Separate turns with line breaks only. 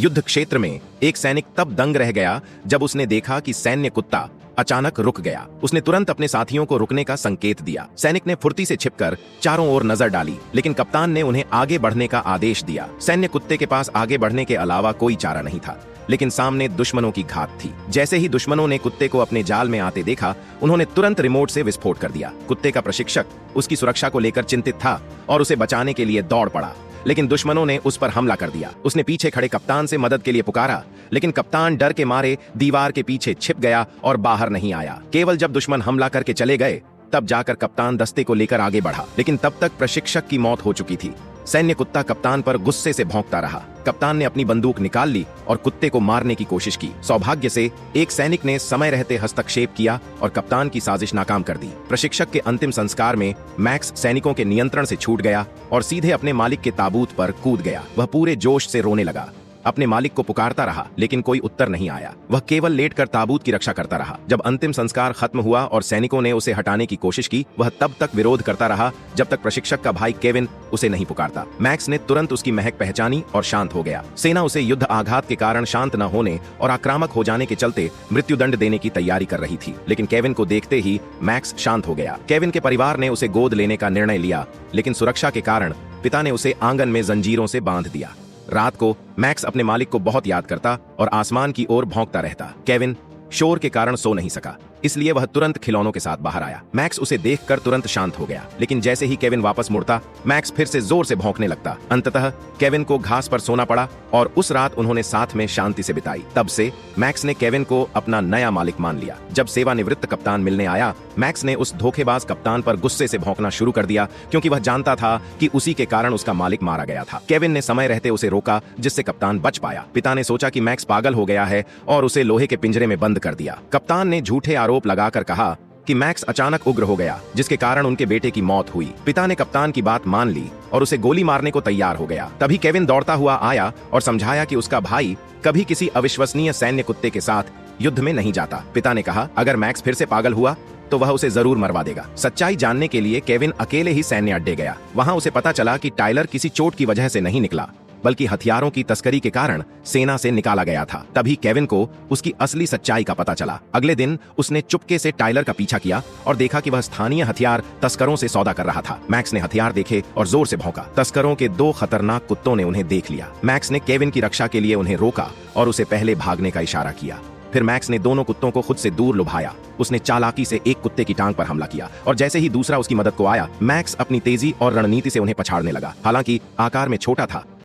युद्ध क्षेत्र में एक सैनिक तब दंग रह गया जब उसने देखा कि सैन्य कुत्ता अचानक रुक गया। उसने तुरंत अपने साथियों को रुकने का संकेत दिया। सैनिक ने फुर्ती से छिपकर चारों ओर नजर डाली, लेकिन कप्तान ने उन्हें आगे बढ़ने का आदेश दिया। सैन्य कुत्ते के पास आगे बढ़ने के अलावा कोई चारा नहीं था, लेकिन सामने दुश्मनों की घात थी। जैसे ही दुश्मनों ने कुत्ते को अपने जाल में आते देखा, उन्होंने तुरंत रिमोट से विस्फोट कर दिया। कुत्ते का प्रशिक्षक उसकी सुरक्षा को लेकर चिंतित था और उसे बचाने के लिए दौड़ पड़ा, लेकिन दुश्मनों ने उस पर हमला कर दिया। उसने पीछे खड़े कप्तान से मदद के लिए पुकारा, लेकिन कप्तान डर के मारे दीवार के पीछे छिप गया और बाहर नहीं आया। केवल जब दुश्मन हमला करके चले गए तब जाकर कप्तान दस्ते को लेकर आगे बढ़ा, लेकिन तब तक प्रशिक्षक की मौत हो चुकी थी। सैन्य कुत्ता कप्तान पर गुस्से से भौंकता रहा। कप्तान ने अपनी बंदूक निकाल ली और कुत्ते को मारने की कोशिश की। सौभाग्य से एक सैनिक ने समय रहते हस्तक्षेप किया और कप्तान की साजिश नाकाम कर दी। प्रशिक्षक के अंतिम संस्कार में मैक्स सैनिकों के नियंत्रण से छूट गया और सीधे अपने मालिक के ताबूत पर कूद गया। वह पूरे जोश से रोने लगा, अपने मालिक को पुकारता रहा, लेकिन कोई उत्तर नहीं आया। वह केवल लेटकर ताबूत की रक्षा करता रहा। जब अंतिम संस्कार खत्म हुआ और सैनिकों ने उसे हटाने की कोशिश की, वह तब तक विरोध करता रहा जब तक प्रशिक्षक का भाई केविन उसे नहीं पुकारता। मैक्स ने तुरंत उसकी महक पहचानी और शांत हो गया। सेना उसे युद्ध आघात के कारण शांत न होने और आक्रामक हो जाने के चलते मृत्युदंड देने की तैयारी कर रही थी, लेकिन केविन को देखते ही मैक्स शांत हो गया। केविन के परिवार ने उसे गोद लेने का निर्णय लिया, लेकिन सुरक्षा के कारण पिता ने उसे आंगन में जंजीरों से बांध दिया। रात को मैक्स अपने मालिक को बहुत याद करता और आसमान की ओर भौंकता रहता। केविन शोर के कारण सो नहीं सका, इसलिए वह तुरंत खिलौनों के साथ बाहर आया। मैक्स उसे देखकर तुरंत शांत हो गया, लेकिन जैसे ही केविन वापस मुड़ता, मैक्स फिर से जोर से भौंकने लगता। अंततः केविन को घास पर सोना पड़ा और उस रात उन्होंने साथ में शांति से बिताई। तब से मैक्स ने केविन को अपना नया मालिक मान लिया। जब सेवानिवृत्त कप्तान मिलने आया, मैक्स ने उस धोखेबाज कप्तान पर गुस्से से भौंकना शुरू कर दिया, क्योंकि वह जानता था कि उसी के कारण उसका मालिक मारा गया था। केविन ने समय रहते उसे रोका, जिससे कप्तान बच पाया। पिता ने सोचा कि मैक्स पागल हो गया है और उसे लोहे के पिंजरे में बंद कर दिया। कप्तान ने झूठे आरोप लगाकर कहा कि मैक्स अचानक उग्र हो गया, जिसके कारण उनके बेटे की मौत हुई। पिता ने कप्तान की बात मान ली और उसे गोली मारने को तैयार हो गया। तभी केविन दौड़ता हुआ आया और समझाया कि उसका भाई कभी किसी अविश्वसनीय सैन्य कुत्ते के साथ युद्ध में नहीं जाता। पिता ने कहा, अगर मैक्स फिर से पागल हुआ तो वह उसे जरूर मरवा देगा। सच्चाई जानने के लिए केविन अकेले ही सैन्य अड्डे गया। वहां उसे पता चला कि टाइलर किसी चोट की वजह से नहीं निकला, बल्कि हथियारों की तस्करी के कारण सेना से निकाला गया था। तभी केविन को उसकी असली सच्चाई का पता चला। अगले दिन उसने चुपके से टाइलर का पीछा किया और देखा कि वह स्थानीय हथियार तस्करों से सौदा कर रहा था। मैक्स ने हथियार देखे और जोर से भौंका। तस्करों के 2 खतरनाक कुत्तों ने उन्हें देख लिया। मैक्स ने केविन की रक्षा के लिए उन्हें रोका और उसे पहले भागने का इशारा किया। फिर मैक्स ने दोनों कुत्तों को खुद से दूर लुभाया। उसने चालाकी से एक कुत्ते की टांग पर हमला किया और जैसे ही दूसरा उसकी मदद को आया, मैक्स अपनी तेजी और रणनीति से उन्हें पछाड़ने लगा। हालांकि आकार में छोटा था,